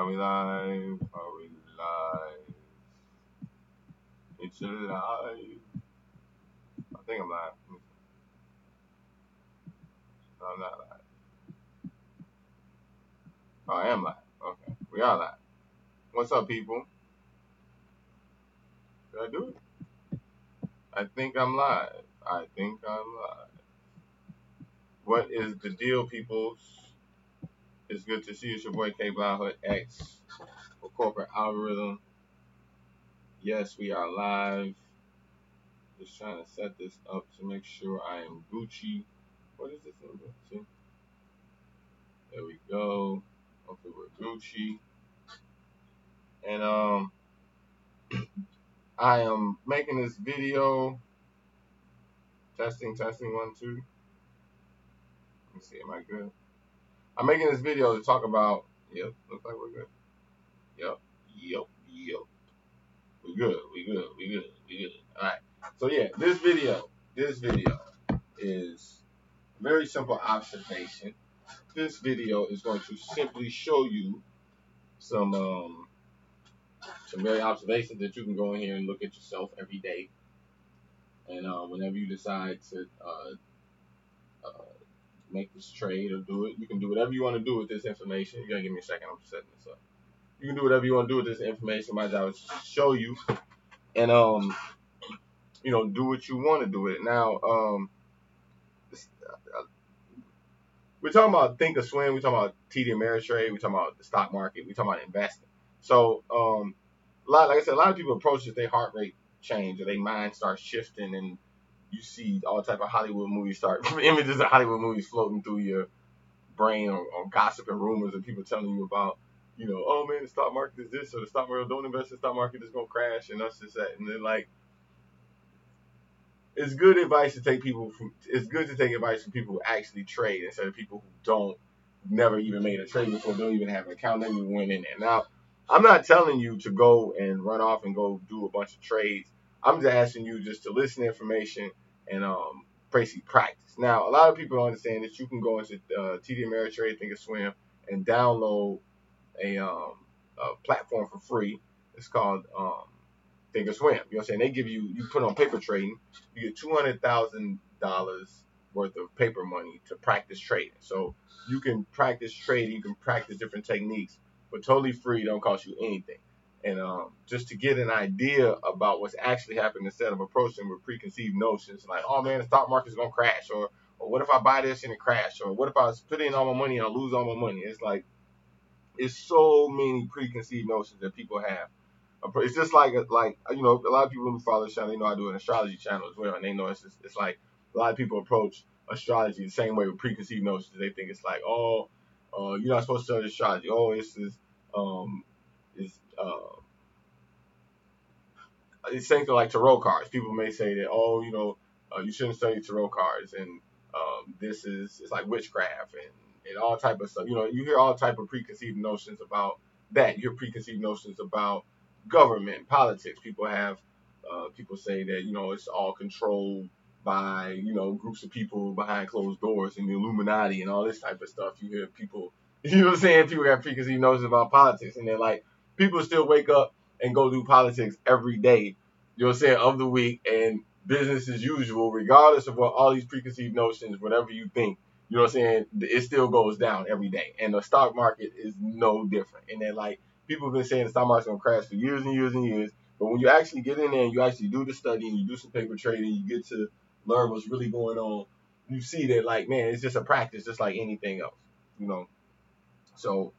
Are we live? Are we live? It's alive. I think I'm live. No, I'm not live. Oh, I am live. Okay. We are live. What's up, people? Did I do it? I think I'm live. I think I'm live. What is the deal, people? It's good to see you. It's your boy K Blindhood X for Corporate Algorithm. Yes, we are live. Just trying to set this up to make sure I am Gucci. What is this number? See? There we go. Hopefully we're Gucci. And I am making this video. Testing, 1, 2. Let me see, am I good? I'm making this video to talk about. Yep, looks like we're good. Yep. We good. All right. So yeah, this video is a very simple observation. This video is going to simply show you some very observations that you can go in here and look at yourself every day. And whenever you decide to make this trade or do it, you can do whatever you want to do with this information. You gotta give me a second. I'm setting this up. You can do whatever you want to do with this information. My job is to show you and do what you want to do with it. Now, we're talking about Thinkorswim. We're talking about TD Ameritrade. We're talking about the stock market. We're talking about investing. So, like I said, a lot of people approach it, their heart rate change or their mind starts shifting, and you see all type of Hollywood movies start images of Hollywood movies floating through your brain or gossip and rumors and people telling you about, oh man, the stock market is this or the stock market, don't invest in the stock market, it's gonna crash and us this that, and then like it's good advice to take people from. It's good to take advice from people who actually trade instead of people who don't, never even made a trade before, don't even have an account, never even went in there. Now, I'm not telling you to go and run off and go do a bunch of trades. I'm just asking you just to listen to information and basically practice. Now, a lot of people don't understand that you can go into TD Ameritrade, Thinkorswim, and download a platform for free. It's called Thinkorswim. You know what I'm saying? They give you put on paper trading, you get $200,000 worth of paper money to practice trading. So you can practice trading, you can practice different techniques, but totally free, don't cost you anything. And just to get an idea about what's actually happening instead of approaching with preconceived notions like, oh man, the stock market's gonna crash, or what if I buy this and it crash, or what if I put in all my money and I lose all my money? It's like it's so many preconceived notions that people have. It's just like a lot of people who follow the channel, they know I do an astrology channel as well, and they know it's like a lot of people approach astrology the same way with preconceived notions. They think it's like, oh, you're not supposed to study astrology. Oh, it's same thing like tarot cards. People may say that, oh, you shouldn't study tarot cards, and it's like witchcraft and all type of stuff. You hear all type of preconceived notions about that. You hear preconceived notions about government, politics. People say that it's all controlled by groups of people behind closed doors and the Illuminati and all this type of stuff. You hear people, what I'm saying? People have preconceived notions about politics, and they're like, people still wake up and go do politics every day. You know what I'm saying? Of the week, and business as usual, regardless of what all these preconceived notions, whatever you think. You know what I'm saying? It still goes down every day, and the stock market is no different. And then like people have been saying the stock market's gonna crash for years and years and years, but when you actually get in there and you actually do the study and you do some paper trading, you get to learn what's really going on. You see that like, man, it's just a practice, just like anything else. You know. So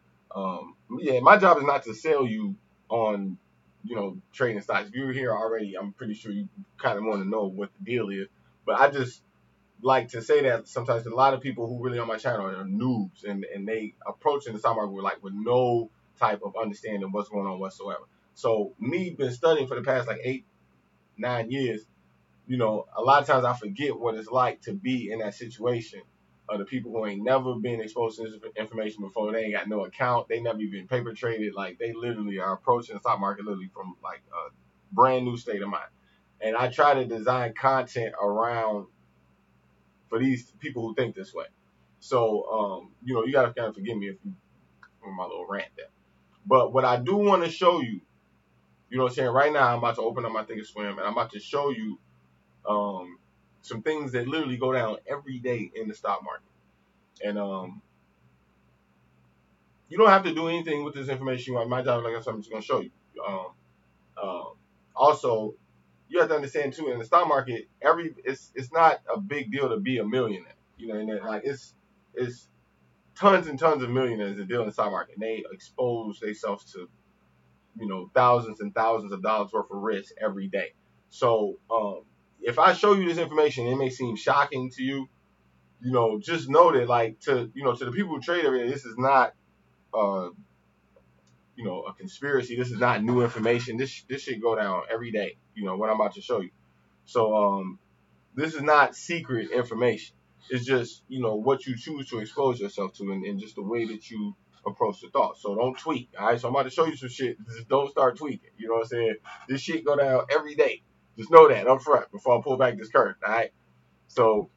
yeah, my job is not to sell you on trading stocks. If you're here already, I'm pretty sure you kind of want to know what the deal is. But I just like to say that sometimes a lot of people who really on my channel are noobs and they approaching the stock market with no type of understanding of what's going on whatsoever. So me been studying for the past like 8, 9 years, a lot of times I forget what it's like to be in that situation of the people who ain't never been exposed to this information before. They ain't got no account. They never even paper traded. Like they literally are approaching the stock market literally from like a brand new state of mind. And I try to design content around for these people who think this way. So, you got to kind of forgive me if you, for my little rant there. But what I do want to show you, you know what I'm saying? Right now, I'm about to open up my Thinkorswim, and I'm about to show you some things that literally go down every day in the stock market. And you don't have to do anything with this information. My job, like I said, I'm just gonna show you. Um, um, Also, you have to understand too, in the stock market, it's not a big deal to be a millionaire. You know, and like it's tons and tons of millionaires that deal in the stock market. And they expose themselves to thousands and thousands of dollars worth of risk every day. So if I show you this information, it may seem shocking to you. Just know that like to the people who trade every day, this is not uh, a conspiracy. This is not new information. This should go down every day. What I'm about to show you. So this is not secret information. It's just what you choose to expose yourself to, and just the way that you approach the thought. So don't tweak. All right. So I'm about to show you some shit. Just don't start tweaking. You know what I'm saying? This shit go down every day. Just know that up front before I pull back this curtain. All right. So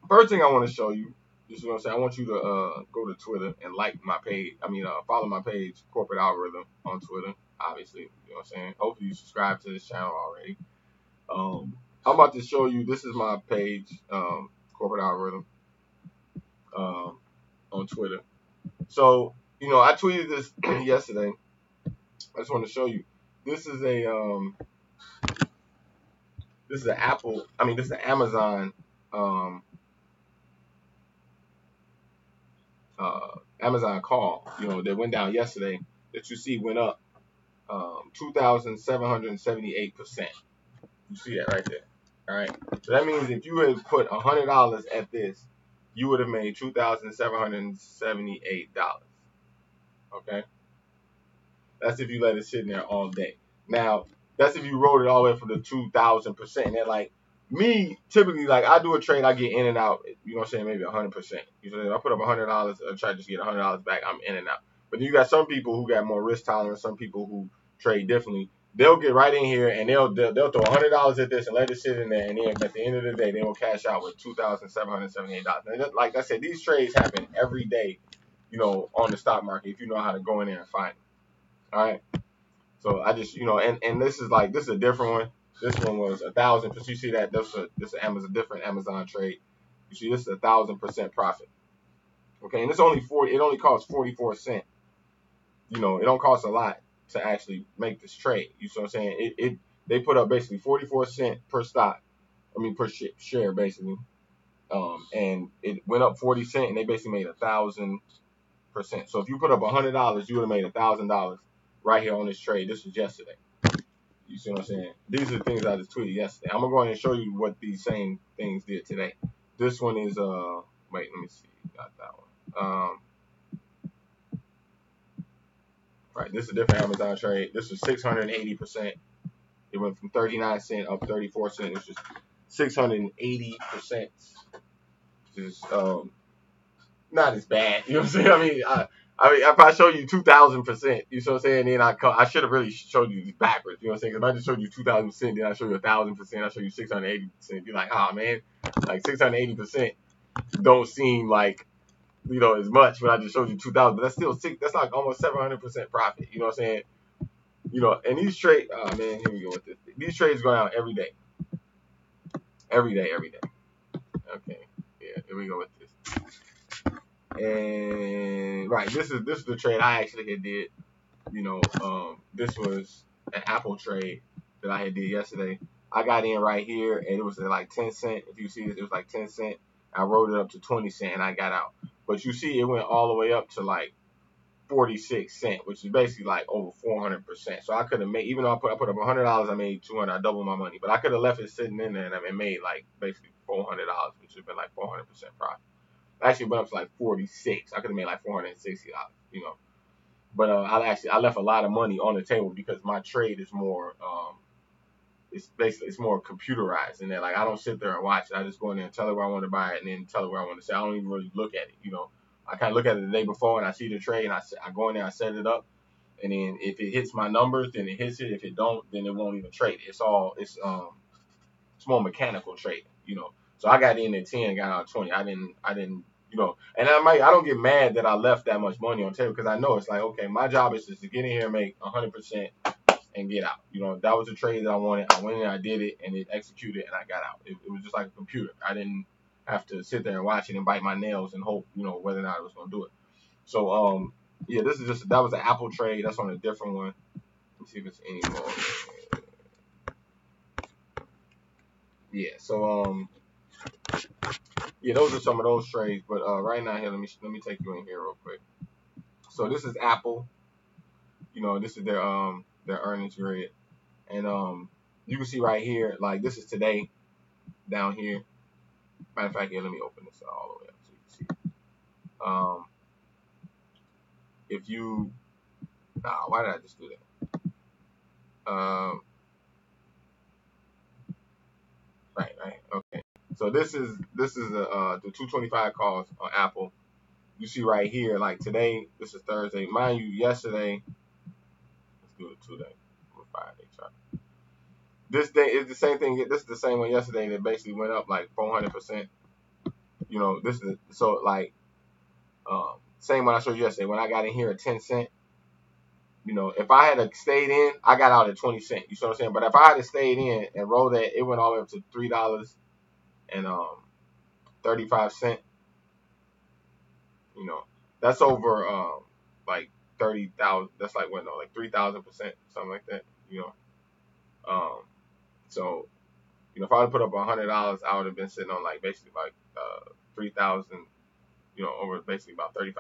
first thing I want to show you, just what I'm saying, I want you to go to Twitter and like my page. Follow my page, Corporate Algorithm, on Twitter. Obviously, you know what I'm saying. Hopefully you subscribe to this channel already. I'm about to show you. This is my page, Corporate Algorithm, on Twitter. So I tweeted this yesterday. I just want to show you. This is an Apple. This is an Amazon. Um, Amazon call. That went down yesterday. That you see went up 2,778%. You see that right there. All right. So that means if you had put $100 at this, you would have made $2,778. Okay. That's if you let it sit in there all day. Now, that's if you rolled it all the way for the 2,000%. And like me, typically, like I do a trade, I get in and out. You know what I'm saying? Maybe 100%. You know, I put up $100, I try to just get $100 back. I'm in and out. But then you got some people who got more risk tolerance. Some people who trade differently. They'll get right in here and they'll throw $100 at this and let it sit in there. And then at the end of the day, they will cash out with $2,778. And like I said, these trades happen every day. On the stock market if you know how to go in there and find it. All right. So I just and this is a different one. This one was 1,000. Cause you see that this is Amazon different Amazon trade. You see this is 1,000% profit. Okay, and it's only 40. It only costs 44 cents. It don't cost a lot to actually make this trade. You see what I'm saying? They put up basically 44 cents per stock. Per share basically. And it went up 40 cents, and they basically made 1,000%. So if you put up $100, you would have made $1,000 right here on this trade. This was yesterday. You see what I'm saying? These are the things I just tweeted yesterday. I'm gonna go ahead and show you what these same things did today. This one is wait, let me see. Got that one. Right, this is a different Amazon trade. This was 680%. It went from 39 cents up 34 cents. It's just 680%. Just not as bad. You know what I'm saying? If I show you 2,000%, you know what I'm saying? Then I should have really showed you backwards. You know what I'm saying? Because if I just showed you 2,000%, then I show you 1,000%, I show you 680%. You're like, oh man, like 680% don't seem like as much when I just showed you 2,000. But that's still that's like almost 700% profit. You know what I'm saying? And these trades, oh man, here we go with this. These trades go out every day. Every day. Okay, yeah, here we go with this. And right, this is the trade I actually had did. This was an Apple trade that I had did yesterday. I got in right here, and it was at like 10 cents. If you see this, it was like 10 cents. I rolled it up to 20 cents, and I got out. But you see, it went all the way up to like 46 cents, which is basically like over 400%. So I could have made, even though I put up $100, I made 200. I doubled my money, but I could have left it sitting in there and I made like basically $400, which would have been like 400% profit. Actually went up to like 46. I could have made like $460. But I left a lot of money on the table because my trade is more it's more computerized, and then like I don't sit there and watch it. I just go in there and tell it where I want to buy it, and then tell it where I want to sell. I don't even really look at it. I kind of look at it the day before, and I see the trade, and I go in there, I set it up, and then if it hits my numbers, then it hits it. If it don't, then it won't even trade. It's more mechanical trading. So I got in at 10, got out at 20. I didn't And I don't get mad that I left that much money on the table because I know it's like, okay, my job is just to get in here and make 100% and get out. That was the trade that I wanted. I went in, I did it, and it executed, and I got out. It was just like a computer. I didn't have to sit there and watch it and bite my nails and hope, whether or not I was going to do it. So, yeah, that was an Apple trade. That's on a different one. Let's see if it's any more. Yeah, so, yeah, those are some of those trades. But right now here, let me take you in here real quick. So this is Apple. This is their earnings grid, and you can see right here, like this is today down here. Matter of fact, here, let me open this all the way up so you can see. If you, why did I just do that? Right, okay. So this is the 225 calls on Apple. You see right here, like today, this is Thursday. Mind you, yesterday, let's do it 2 day, 5 day chart. This day is the same thing. This is the same one yesterday that basically went up like 400%. This is so like same one I showed you yesterday. When I got in here at 10 cent, if I had stayed in, I got out at 20 cent. You see what I'm saying? But if I had stayed in and rolled that, it went all the way up to $3 and 35 cents. That's over like 30,000. That's like what, no, like 3,000%, something like that. So if I would put up $100, I would have been sitting on like basically like 3,000. Over basically about $3,500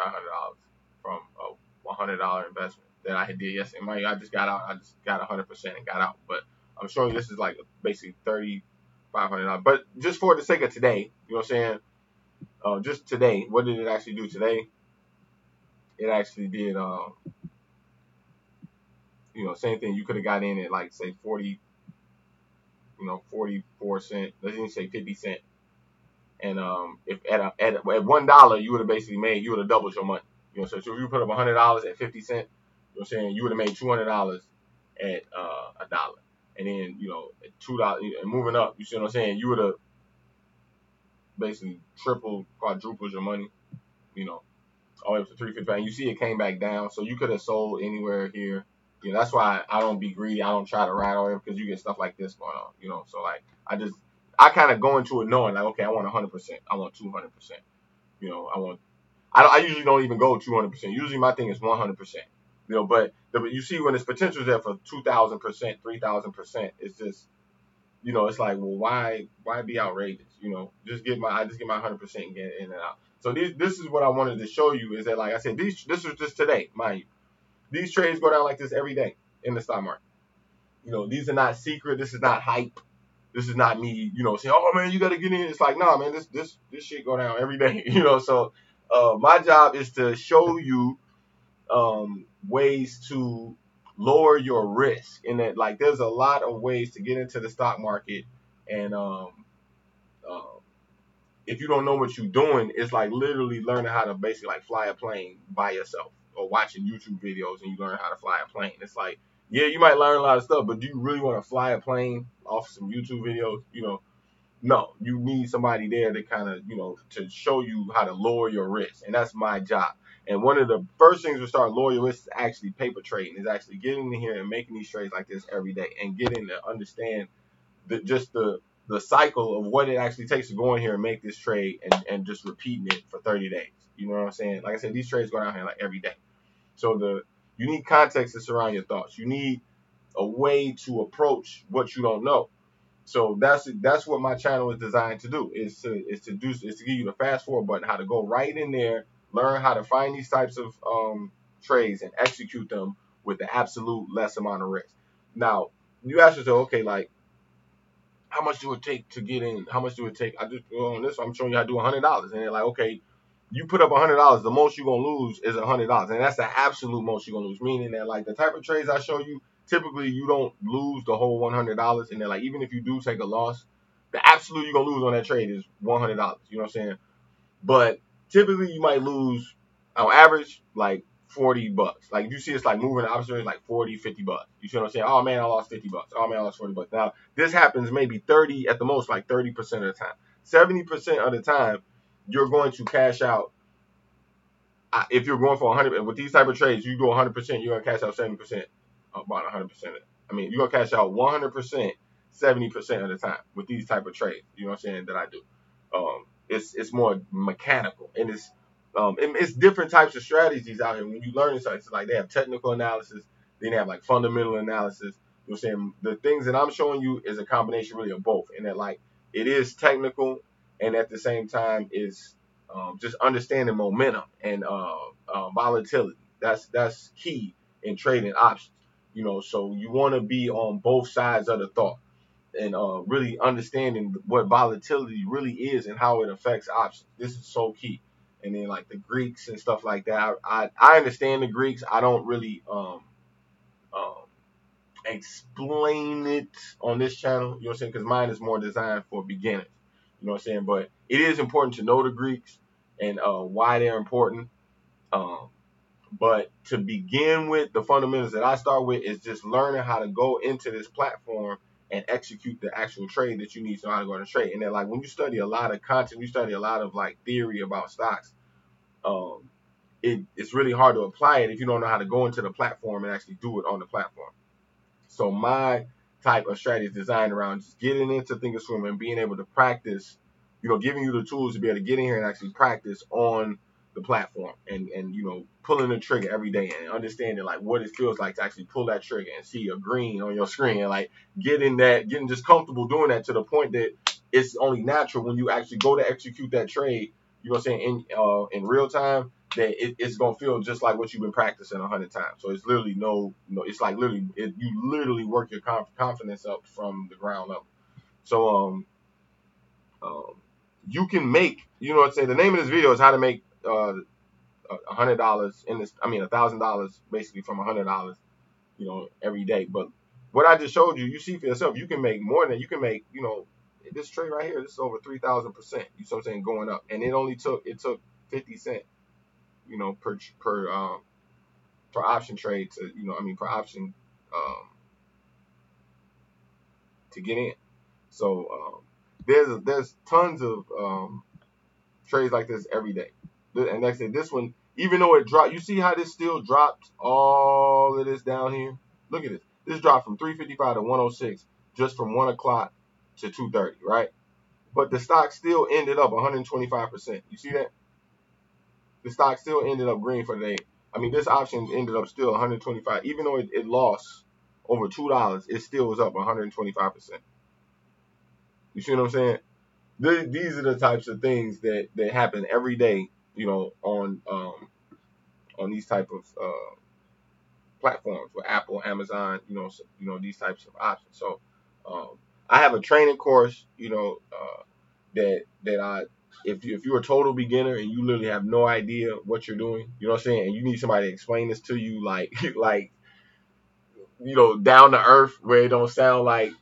from a $100 investment that I had did yesterday. I just got out. I just got 100% and got out. But I'm showing you this is like basically $3,500. But just for the sake of today, you know what I'm saying? Just today, what did it actually do today? It actually did, same thing. You could have got in at like say 44 cent. Let's even say 50 cent. And if at $1 you would have basically you would have doubled your money. So if you put up $100 at 50 cent, you know what I'm saying, you would have made $200 at $1. And then at $2 and moving up, you see what I'm saying, you would have basically tripled, quadrupled your money. All the way up to 355. And you see it came back down, so you could have sold anywhere here. That's why I don't be greedy. I don't try to ride on it because you get stuff like this going on. So like I kind of go into it knowing like, okay, I want 100%, I want 200%. I usually don't even go 200%. Usually my thing is 100%. But you see when its potential is there for 2,000%, 3,000%, it's just, it's like, well, why be outrageous? I just get my 100% and get in and out. So this is what I wanted to show you is that, like I said, this was just today, mind you. These trades go down like this every day in the stock market. These are not secret. This is not hype. This is not me, saying, oh man, you got to get in. It's like, nah, man, this shit go down every day, So my job is to show you ways to lower your risk, and that like there's a lot of ways to get into the stock market, and if you don't know what you're doing, it's like literally learning how to basically like fly a plane by yourself or watching YouTube videos and you learn how to fly a plane. It's like, yeah, you might learn a lot of stuff, but do you really want to fly a plane off some YouTube videos? No, you need somebody there to kind of, to show you how to lower your risk. And that's my job. And one of the first things to start lower your risk is actually paper trading, is actually getting in here and making these trades like this every day and getting to understand the cycle of what it actually takes to go in here and make this trade and just repeating it for 30 days. You know what I'm saying? Like I said, these trades go down here like every day. So you need context to surround your thoughts. You need a way to approach what you don't know. So that's what my channel is designed to do, is to give you the fast forward button, how to go right in there, learn how to find these types of trades and execute them with the absolute less amount of risk. Now, you ask yourself, okay, like, how much do it take to get in? How much do it take? I just on this, I'm showing you how to do $100, and they're like, okay, you put up $100, the most you're gonna lose is $100, and that's the absolute most you're gonna lose. Meaning that like the type of trades I show you, typically you don't lose the whole $100, and then like even if you do take a loss, the absolute you're gonna lose on that trade is $100. You know what I'm saying? But typically you might lose on average like $40. Like you see it's like moving the opposite way, like $40, $50. You see what I'm saying? Oh man, I lost $50. Oh man, I lost $40. Now this happens maybe 30 at the most, like 30% of the time. 70% of the time, you're going to cash out. If you're going for 100 with these type of trades, you do 100%, you're gonna cash out 70%, about 100%. I mean, you're gonna cash out 100%, 70% of the time with these type of trades. You know what I'm saying that I do. It's more mechanical, and it's different types of strategies out here. When you learn this, it's like they have technical analysis, then they have like fundamental analysis. You know what I'm saying? The things that I'm showing you is a combination really of both, and that like it is technical, and at the same time is just understanding momentum and volatility. That's key in trading options. You know, so you want to be on both sides of the thought and really understanding what volatility really is and how it affects options. This is so key. And then like the Greeks and stuff like that. I understand the Greeks. I don't really um, explain it on this channel. You know what I'm saying? Because mine is more designed for beginners. You know what I'm saying? But it is important to know the Greeks and why they're important. Um, but to begin with, the fundamentals that I start with is just learning how to go into this platform and execute the actual trade that you need to know how to go on a trade. And then like when you study a lot of content, you study a lot of like theory about stocks, um, it's really hard to apply it if you don't know how to go into the platform and actually do it on the platform. So my type of strategy is designed around just getting into Thinkorswim and being able to practice, giving you the tools to be able to get in here and actually practice on the platform and pulling the trigger every day and understanding like what it feels like to actually pull that trigger and see a green on your screen and like getting just comfortable doing that to the point that it's only natural when you actually go to execute that trade, you know what I'm saying, in real time, that it's gonna feel just like what you've been practicing 100 times. So it's literally it's like literally you literally work your confidence up from the ground up. So um, you can make, what I'm saying. The name of this video is how to make $100 in this. I mean $1,000 basically from $100, every day. But what I just showed you, you see for yourself, you can make more than you can make. This trade right here, this is over 3,000%. You see what I'm saying, going up, and it took 50 cents, per option trade to, per option um, to get in. So there's tons of trades like this every day. And like I said, this one, even though it dropped, you see how this still dropped all of this down here? Look at this. This dropped from 355 to 106 just from 1 o'clock to 2:30, right? But the stock still ended up 125%. You see that? The stock still ended up green for the day. I mean, this option ended up still 125. Even though it lost over $2, it still was up 125%. You see what I'm saying? These are the types of things that happen every day, on these type of platforms with Apple, Amazon, these types of options. So um, I have a training course, that I if you're a total beginner and you literally have no idea what you're doing, you know what I'm saying, and you need somebody to explain this to you like like down to earth where it don't sound like,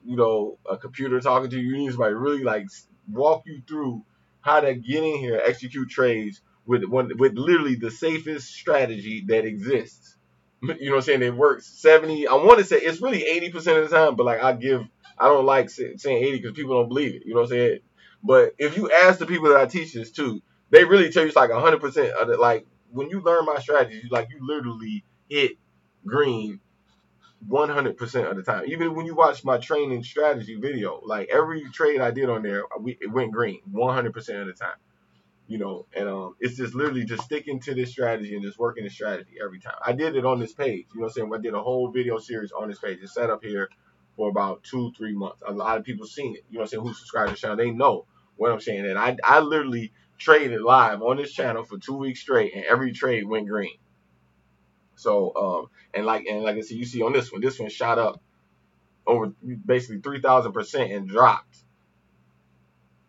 a computer talking to you. You need somebody to really like walk you through how to get in here, execute trades with literally the safest strategy that exists. You know what I'm saying? It works 70. I want to say it's really 80% of the time, but like I don't like saying 80 because people don't believe it. You know what I'm saying? But if you ask the people that I teach this to, they really tell you it's like 100% of it. Like when you learn my strategies, like you literally hit green 100% of the time. Even when you watch my training strategy video, like every trade I did on there, it went green 100% of the time. And it's just literally just sticking to this strategy and just working the strategy every time. I did it on this page. You know what I'm saying? I did a whole video series on this page. It's set up here for about 2-3 months. A lot of people seen it. You know what I'm saying? Who subscribe to the channel, they know what I'm saying. And I literally traded live on this channel for 2 weeks straight, and every trade went green. So and like I said, you see on this one shot up over basically 3,000% and dropped.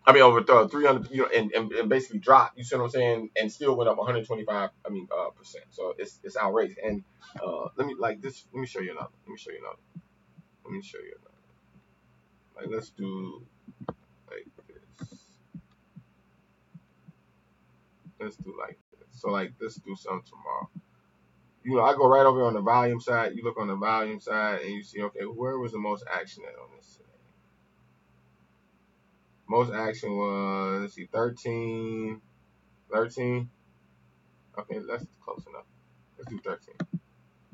I mean over 300, and basically dropped. You see what I'm saying? And still went up 125. Percent. So it's outrageous. And let me like this. Let me show you another. Let me show you another. Like let's do like this. Let's do like this. So like let's do something tomorrow. I go right over on the volume side. You look on the volume side and you see, okay, where was the most action at on this today? Most action was, let's see, 13. 13. Okay, that's close enough. Let's do 13.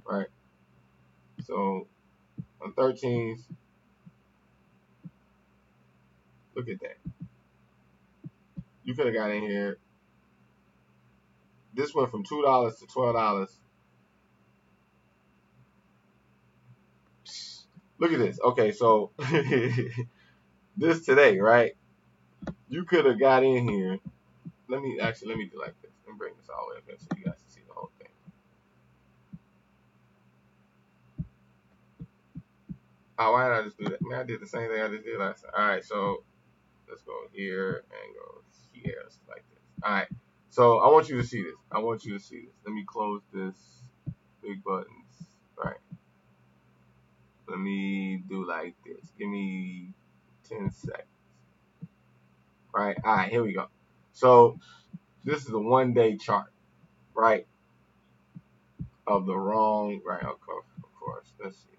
Right. So on 13, look at that. You could have got in here. This went from $2 to $12. Look at this. Okay, so this today, right? You could have got in here. Let me do like this. Let me bring this all the way up here so you guys can see the whole thing. Oh, why did I just do that? Man, I did the same thing I just did last time. All right, so let's go here and go here, like this. All right. So I want you to see this. I want you to see this. Let me close this big buttons. Right. Let me do like this. Give me 10 seconds. Right. All right. Here we go. So this is a 1-day chart, right? Of the wrong. Right. Of course. Let's see.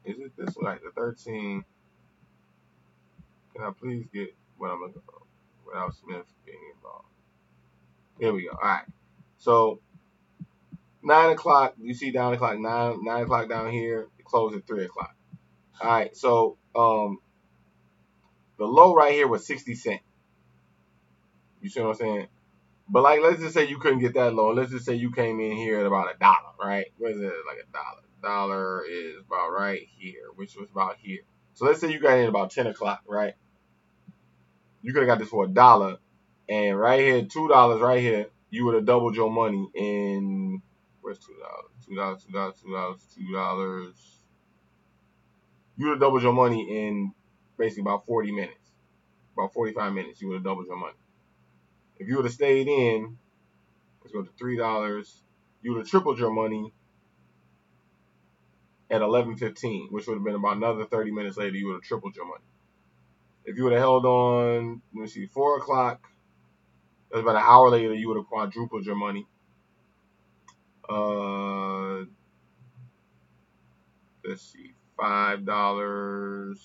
Is it this one? Like the 13? Can I please get what I'm looking for without Smith being involved? Here we go. All right. So 9 o'clock. You see down the clock. 9 o'clock down here. It closed at 3 o'clock. All right. So the low right here was 60 cents. You see what I'm saying? But like, let's just say you couldn't get that low. Let's just say you came in here at about $1, right? What is it? Like $1. Dollar is about right here, which was about here. So let's say you got in about 10 o'clock, right? You could have got this for $1, and right here, $2 right here, you would have doubled your money in. Where's $2? $2, $2, $2, $2. You would have doubled your money in basically about 40 minutes. About 45 minutes, you would have doubled your money. If you would have stayed in, let's go to $3, you would have tripled your money at 11:15, which would have been about another 30 minutes later, you would have tripled your money. If you would have held on, let me see, 4 o'clock, that's about an hour later, you would have quadrupled your money. Let's see, $5.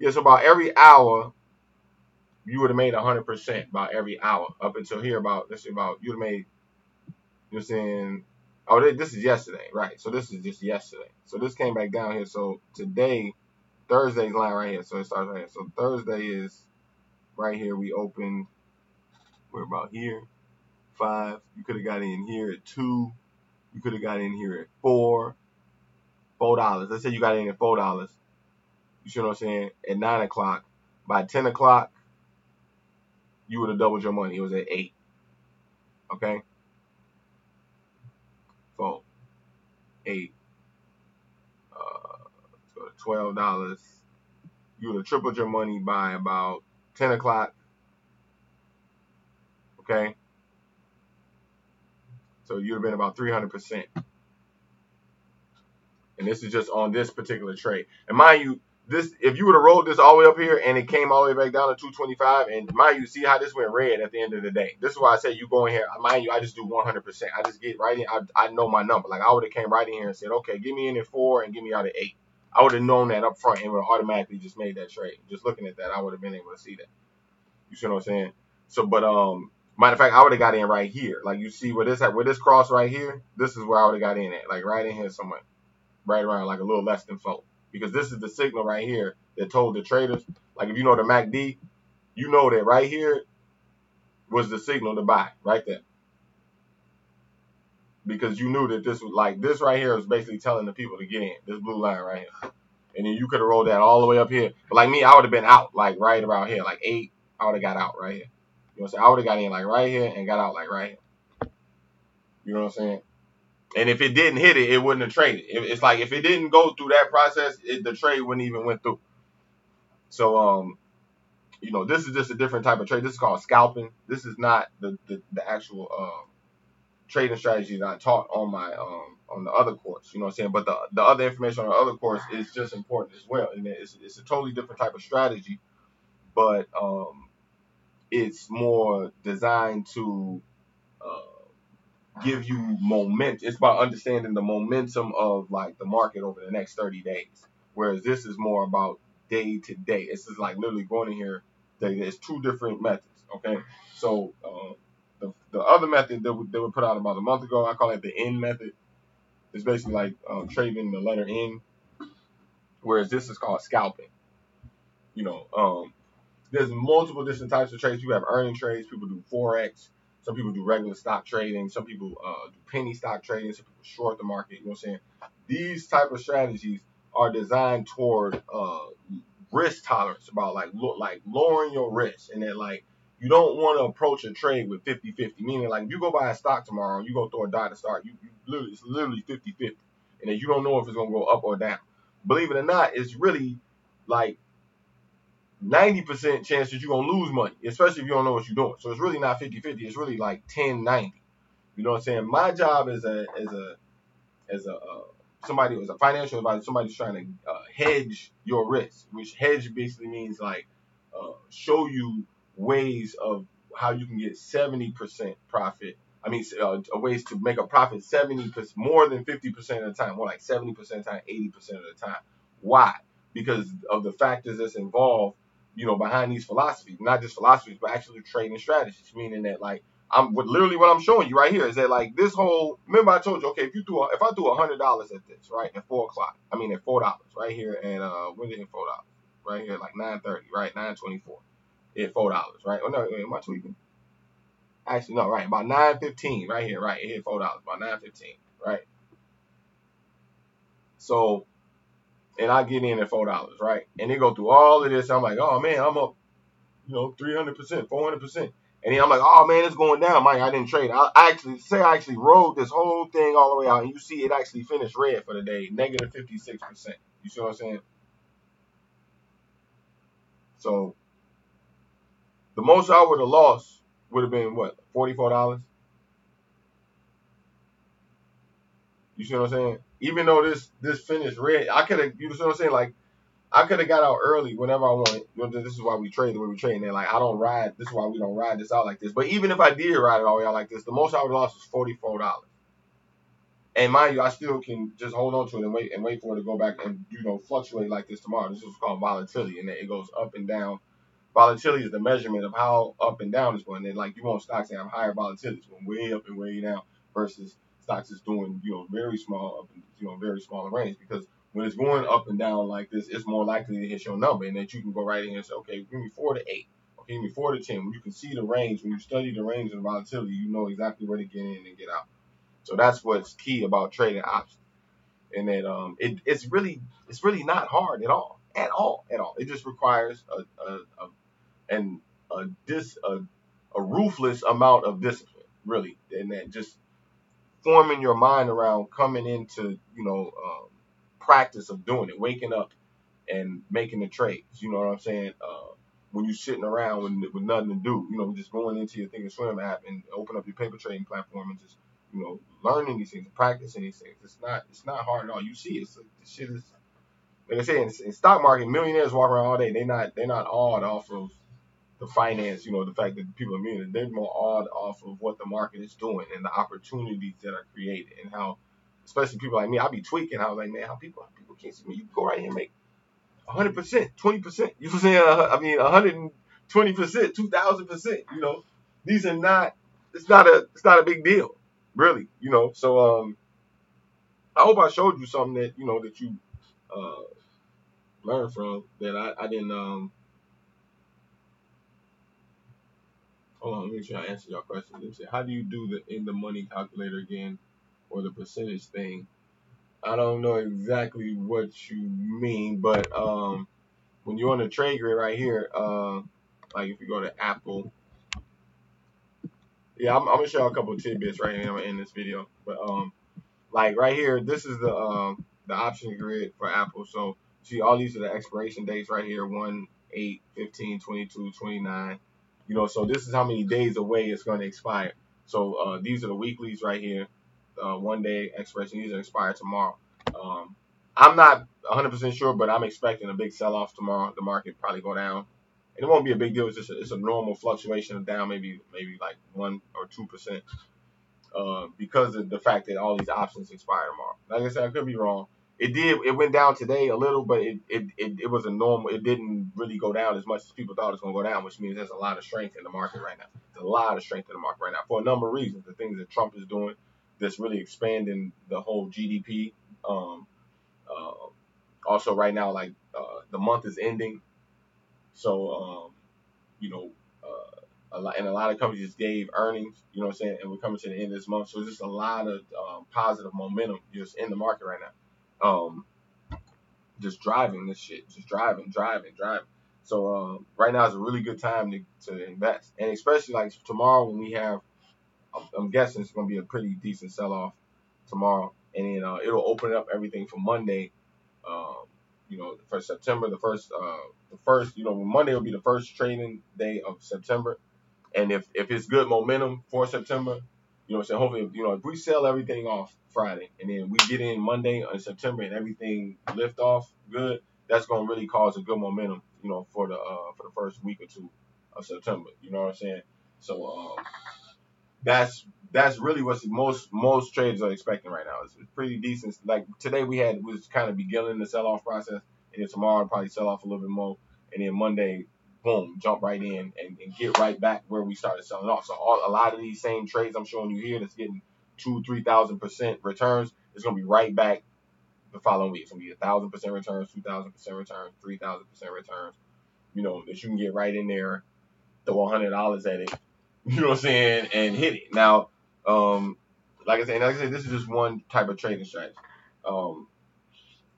Yeah, so about every hour, you would have made 100% about every hour up until here. Let's see, you would have made. You're saying, oh, this is yesterday, right? So this is just yesterday. So this came back down here. So today, Thursday's line right here. So it starts right here. So Thursday is right here. We opened. We're about here. 5. You could have got in here at 2. You could have got in here at 4. $4. Let's say you got in at $4. You see what I'm saying? At 9 o'clock. By 10 o'clock, you would have doubled your money. It was at 8. Okay? 4, 8. Let's go to $12. You would have tripled your money by about 10 o'clock. Okay? So you would have been about 300%. And this is just on this particular trade. And mind you, if you would have rolled this all the way up here and it came all the way back down to 225, and mind you, see how this went red at the end of the day. This is why I say you go in here. Mind you, I just do 100%. I just get right in. I know my number. Like I would have came right in here and said, okay, give me in at 4 and give me out at 8. I would have known that up front and would have automatically just made that trade. Just looking at that, I would have been able to see that. You see what I'm saying? So, but matter of fact, I would have got in right here. Like you see where this cross right here, this is where I would have got in at. Like right in here somewhere. Right around like a little less than 4. Because this is the signal right here that told the traders, like if you know the MACD, you know that right here was the signal to buy, right there. Because you knew that this was like, this right here was basically telling the people to get in, this blue line right here. And then you could have rolled that all the way up here. But like me, I would have been out like right around here, like 8, I would have got out right here. You know what I'm saying? I would have got in like right here and got out like right here. You know what I'm saying? And if it didn't hit it, it wouldn't have traded. It's like if it didn't go through that process, the trade wouldn't even went through. So you know, this is just a different type of trade. This is called scalping. This is not the actual trading strategy that I taught on my on the other course. You know what I'm saying? But the other information on the other course is just important as well. And it's a totally different type of strategy, but it's more designed to give you momentum. It's about understanding the momentum of like the market over the next 30 days. Whereas this is more about day to day. This is like literally going in here. There's 2 different methods. Okay, so the other method that we put out about a month ago, I call it the N method. It's basically like trading the letter N, whereas this is called scalping. You know, there's multiple different types of trades. You have earning trades. People do forex. Some people do regular stock trading. Some people do penny stock trading. Some people short the market. You know what I'm saying? These type of strategies are designed toward risk tolerance, about like lowering your risk, and then like you don't want to approach a trade with 50-50, meaning like if you go buy a stock tomorrow and you go throw a die to start, you literally it's literally 50-50, and then you don't know if it's gonna go up or down. Believe it or not, it's really like 90% chance that you're gonna lose money, especially if you don't know what you're doing. So it's really not 50-50, it's really like 10-90. You know what I'm saying? My job as a somebody who's a financial advisor, somebody who's trying to hedge your risk, which hedge basically means like show you ways of how you can get 70% profit. I mean, ways to make a profit 70%, more than 50% of the time, more like 70% of the time, 80% of the time. Why? Because of the factors that's involved, behind these philosophies, not just philosophies, but actually trading strategies, meaning that like literally what I'm showing you right here is that like this whole. Remember, I told you, okay, if I threw $100 at this, right, at 4 o'clock, I mean at $4, right here, and when did it hit $4? Right here, like 9:30, right, 9:24, it hit $4, right? Oh no, am I tweaking? Actually, no, right, about 9:15, right here, right, it hit $4, about 9:15, right? So, and I get in at $4, right, and they go through all of this. I'm like, oh man, I'm up 300%, 400%. And then I'm like, oh man, it's going down. Mike, I didn't trade. I actually rode this whole thing all the way out, and you see it actually finished red for the day, negative 56%. You see what I'm saying? So the most I would have lost would have been what, $44? You see what I'm saying? Even though this finished red, I could have. You see what I'm saying? Like I could have got out early whenever I wanted. This is why we trade the way we trade. And like I don't ride. This is why we don't ride this out like this. But even if I did ride it all the way out like this, the most I would have lost was $44. And mind you, I still can just hold on to it and wait for it to go back and fluctuate like this tomorrow. This is called volatility, and it goes up and down. Volatility is the measurement of how up and down it's going. And like you want stocks that have higher volatility, it's going way up and way down, versus stocks that's doing very small up and very small range. Because when it's going up and down like this, it's more likely to hit your number, and that you can go right in and say, okay, give me 4 to 8. Okay, give me 4 to 10. When you can see the range, when you study the range of the volatility, you know exactly where to get in and get out. So that's what's key about trading options, and that it's really not hard at all, at all, at all. It just requires an a dis a ruthless amount of discipline, really, and that just forming your mind around coming into practice of doing it, waking up and making the trades. You know what I'm saying? When you're sitting around with nothing to do, just going into your Thinkorswim app and open up your paper trading platform and just learning these things, practicing these things. It's not hard at all. You see, it's like this shit is like I say in stock market, millionaires walk around all day. They're not awed off of the finance, the fact that people are millionaires. They're more awed off of what the market is doing and the opportunities that are created, and how, especially people like me, I be tweaking. I was like, man, how people can't see me. You can go right here and make 100%, 20%. You know what I'm saying? I mean, 120%, 2,000%. These are not. It's not a big deal, really. So I hope I showed you something that you uh, learned from that I didn't. Hold on, let me make sure I answer your question. Let me see. How do you do the in the money calculator again, or the percentage thing? I don't know exactly what you mean, but when you're on the trade grid right here, like if you go to Apple, yeah, I'm gonna show you a couple of tidbits right here in this video. But like right here, this is the option grid for Apple. So see, all these are the expiration dates right here: 1, 8, 15, 22, 29. So this is how many days away it's going to expire. So these are the weeklies right here. 1 day expiration. These are expire tomorrow. I'm not 100% sure, but I'm expecting a big sell-off tomorrow. The market probably go down. And it won't be a big deal. It's a normal fluctuation of down, maybe like 1 or 2%, because of the fact that all these options expire tomorrow. Like I said, I could be wrong. It went down today a little, but it was a normal. It didn't really go down as much as people thought it was going to go down, which means there's a lot of strength in the market right now. There's a lot of strength in the market right now for a number of reasons. The things that Trump is doing, that's really expanding the whole GDP. Um, uh, Also, right now, like the month is ending, so you know, a lot of companies just gave earnings. You know what I'm saying? And we're coming to the end of this month, so there's just a lot of positive momentum just in the market right now. Just driving this shit, just driving. So right now is a really good time to invest, and especially like tomorrow when we have, I'm guessing it's going to be a pretty decent sell off tomorrow, and then it'll open up everything for Monday. Um, for September, the first, Monday will be the first trading day of September, and if it's good momentum for September, so hopefully, if we sell everything off Friday and then we get in Monday in September and everything lift off good, that's gonna really cause a good momentum, for the first week or two of September. You know what I'm saying? So that's really what most traders are expecting right now. It's pretty decent. Like today was kind of beginning the sell off process, and then tomorrow I'll probably sell off a little bit more, and then Monday, boom, jump right in and get right back where we started selling off. So a lot of these same trades I'm showing you here that's getting 2,000-3,000% returns is gonna be right back the following week. It's gonna be 1,000% returns, 2,000% returns, 3,000% returns. That you can get right in there, throw $100 at it, you know what I'm saying, and hit it. Now, like I said, this is just one type of trading strategy. Um,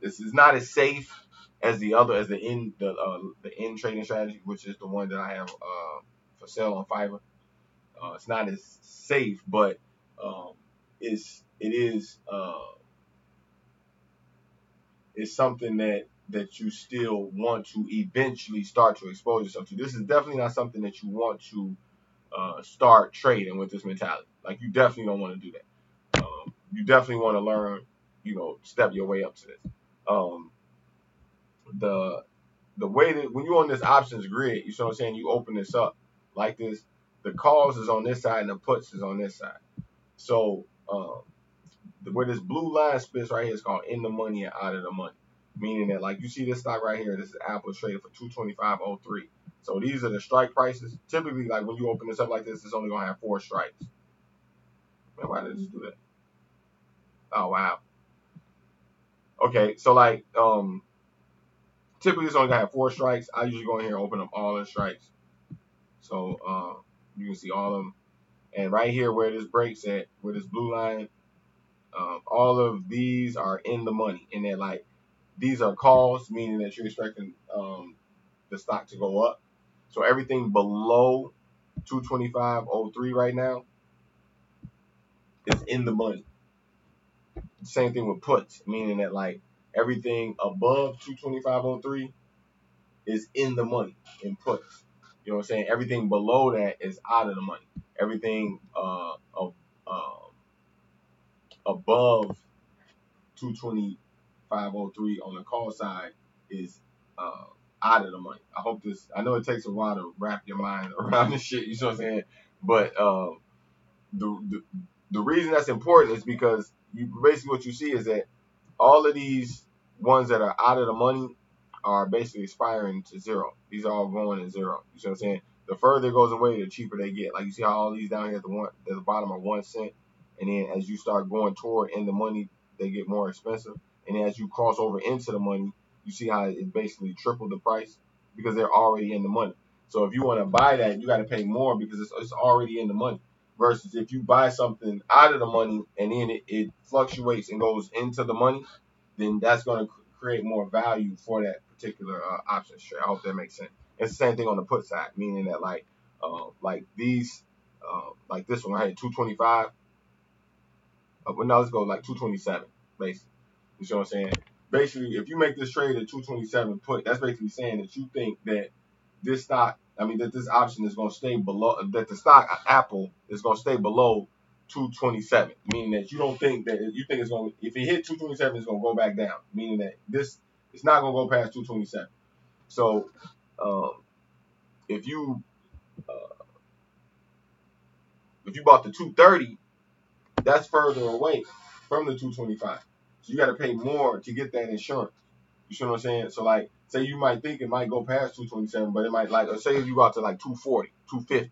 this is not as safe as the in trading strategy, which is the one that I have for sale on Fiverr. It's not as safe, but um, it's something that you still want to eventually start to expose yourself to. This is definitely not something that you want to start trading with this mentality. Like you definitely don't want to do that. You definitely want to learn, step your way up to this. Um, the the way that when you're on this options grid, you see what I'm saying, you open this up like this. The calls is on this side and the puts is on this side. So where this blue line splits right here is called in the money and out of the money. Meaning that like you see this stock right here, this is Apple traded for 225.03. So these are the strike prices. Typically, like when you open this up like this, it's only gonna have 4 strikes. Man, why did it just do that? Oh wow. Okay, so like typically it's only gonna have 4 strikes. I usually go in here and open up all the strikes. So you can see all of them. And right here where this breaks at, where this blue line, all of these are in the money. And then like these are calls, meaning that you're expecting the stock to go up. So everything below 225.03 right now is in the money. Same thing with puts, meaning that like everything above 225.03 is in the money in puts. You know what I'm saying? Everything below that is out of the money. Everything above 225.03 on the call side is uh, out of the money. I know it takes a while to wrap your mind around this shit, you know what I'm saying? But the reason that's important is because basically what you see is that all of these ones that are out of the money are basically expiring to zero. These are all going to zero. You see what I'm saying? The further it goes away, the cheaper they get. Like you see how all these down here at the bottom are 1 cent, and then as you start going toward in the money, they get more expensive. And then as you cross over into the money, you see how it basically tripled the price because they're already in the money. So if you want to buy that, you got to pay more because it's already in the money. Versus if you buy something out of the money and then it fluctuates and goes into the money, then that's going to create more value for that particular option trade. I hope that makes sense. It's the same thing on the put side, meaning that like these, like this one right here, 225. Well, now let's go like 227, basically. You see what I'm saying? Basically, if you make this trade at 227 put, that's basically saying that you think that that this option is going to stay below, that the stock Apple is going to stay below 227, meaning that you think it's going to, if it hit 227, it's going to go back down, meaning that it's not going to go past 227. So, um, if you bought the 230, that's further away from the 225. So you got to pay more to get that insurance. You see what I'm saying? So like, say you might think it might go past 227, but it might like, or say you go out to like 240, 250.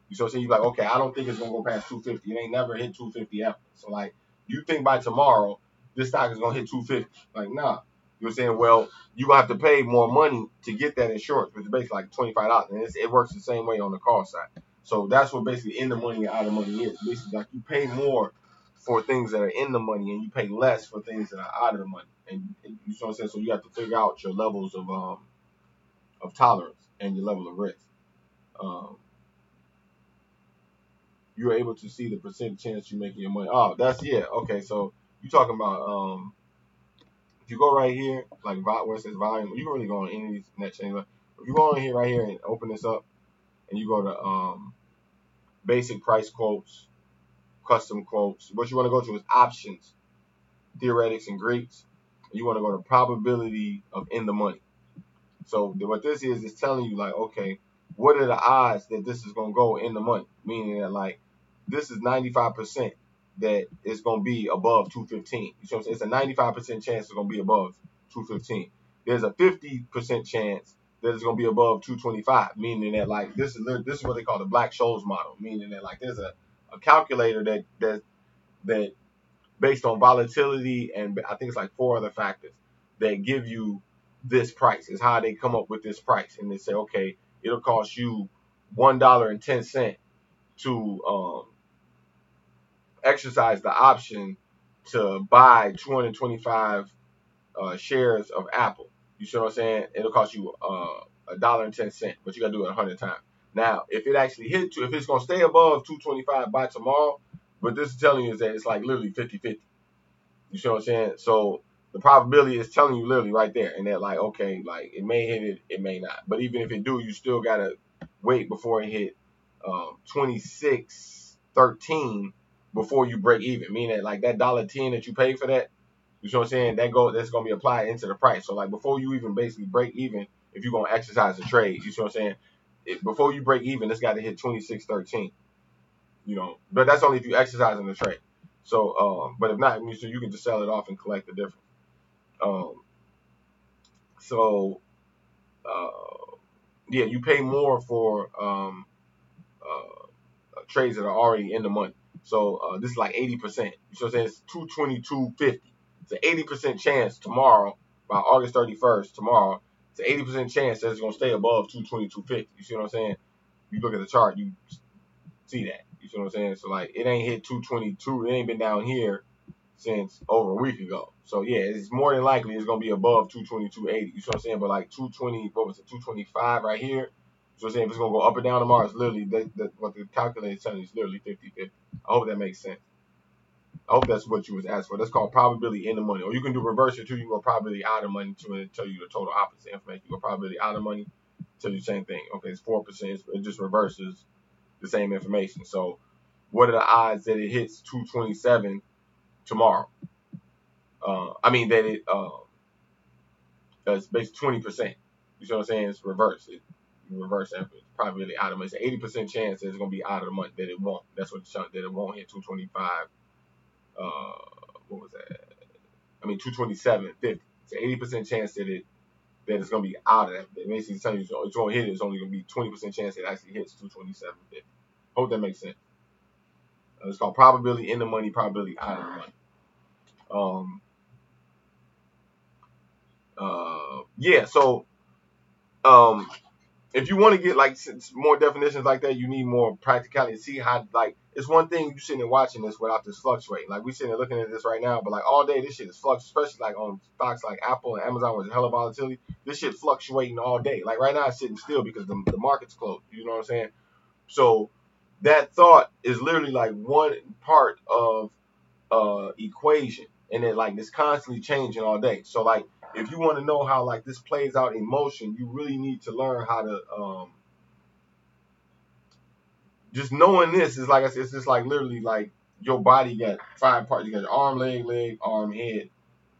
You see what I'm saying? You're like, okay, I don't think it's gonna go past 250. It ain't never hit 250 ever. So like, you think by tomorrow this stock is gonna hit 250? Like, nah. You know what I'm saying? Well, you gonna have to pay more money to get that insurance, which is basically like $25, and it works the same way on the cost side. So that's what basically in the money and out of money is. Basically, like you pay more for things that are in the money, and you pay less for things that are out of the money. And you know what I'm saying? So you have to figure out your levels of tolerance and your level of risk. Um, you're able to see the percent chance you making your money. Oh, that's yeah. Okay, so you talking about if you go right here, like where it says volume, you can really go on any of these net chains. If you go on here right here and open this up, and you go to basic price quotes, custom quotes, what you want to go to is options, theoretics, and Greeks. You want to go to probability of in the money. So what this is telling you like, okay, what are the odds that this is gonna go in the money? Meaning that like this is 95% that it's gonna be above 215. You see what I'm saying? It's a 95% chance it's gonna be above 215. There's a 50% chance that it's gonna be above 225. Meaning that like this is what they call the Black-Scholes model. Meaning that like there's a calculator that based on volatility and I think it's like 4 other factors that give you this price. Is how they come up with this price, and they say, okay, it'll cost you $1.10 to exercise the option to buy 225 shares of Apple. You see what I'm saying? It'll cost you $1.10, but you got to do it 100 times. Now, if it actually if it's gonna stay above 225 by tomorrow, but this is telling you is that it's like literally 50-50. You see what I'm saying? So the probability is telling you literally right there, and that like, okay, like it may hit it, it may not. But even if it do, you still gotta wait before it hit 26.13 before you break even. Meaning that like that $1.10 that you paid for that, you see what I'm saying? That's gonna be applied into the price. So like before you even basically break even, if you're gonna exercise the trade, you see what I'm saying? Before you break even, it's got to hit 26.13. But that's only if you exercise in the trade. So, but if not, so you can just sell it off and collect the difference. Um, so, yeah, you pay more for trades that are already in the money. So this is like 80%. So it's 222.50. It's an 80% chance tomorrow, by August 31st, tomorrow, it's an 80% chance that it's going to stay above 222.50. You see what I'm saying? You look at the chart, you see that. You see what I'm saying? So like it ain't hit 222. It ain't been down here since over a week ago. So yeah, it's more than likely it's gonna be above 222.80. You see what I'm saying? But like 220, what was it, 225 right here? So I'm saying if it's gonna go up or down tomorrow, it's literally what the calculator is telling you is literally 50-50. I hope that makes sense. I hope that's what you was asked for. That's called probability in the money. Or you can do reverse it too. You can go probability out of money too and tell you the total opposite information. You go probability out of money, tell you the same thing. Okay, it's 4%. It just reverses the same information. So what are the odds that it hits 227 tomorrow? I mean that it's basically 20%. You see what I'm saying? It's reverse. Reverse effort. Probability out of money. It's an 80% chance that it's gonna be out of the money that it won't. That's what it's showing, that it won't hit 225. What was that? I mean 227.50. It's an 80% chance that it's gonna be out of that. It basically telling you it's gonna hit it. It's only gonna be 20% chance it actually hits 227.50. Hope that makes sense. It's called probability in the money, probability out of the money. Yeah, so if you want to get like more definitions like that, you need more practicality. See how like it's one thing you sitting and watching this without this fluctuating. Like we sitting there looking at this right now, but like all day this shit is fluctuating, especially like on stocks like Apple and Amazon with hella volatility. This shit fluctuating all day. Like right now it's sitting still because the market's closed. You know what I'm saying? So that thought is literally like one part of equation, and it like it's constantly changing all day. So like if you want to know how like this plays out in motion, you really need to learn how to just knowing this is like I said, it's just like literally like your body got 5 parts. You got your arm, leg, arm, head.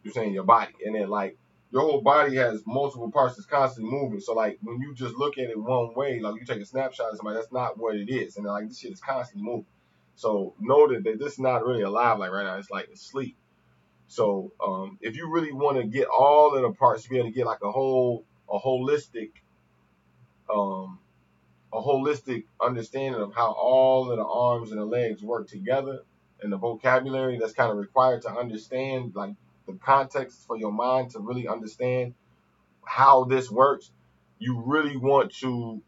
You're saying your body, and then like your whole body has multiple parts that's constantly moving. So like when you just look at it one way, like you take a snapshot of somebody, that's not what it is, and like this shit is constantly moving. So know that this is not really alive like right now. It's like asleep. So if you really want to get all of the parts to be able to get like um, a holistic understanding of how all of the arms and the legs work together, and the vocabulary that's kind of required to understand like the context for your mind to really understand how this works, you really want to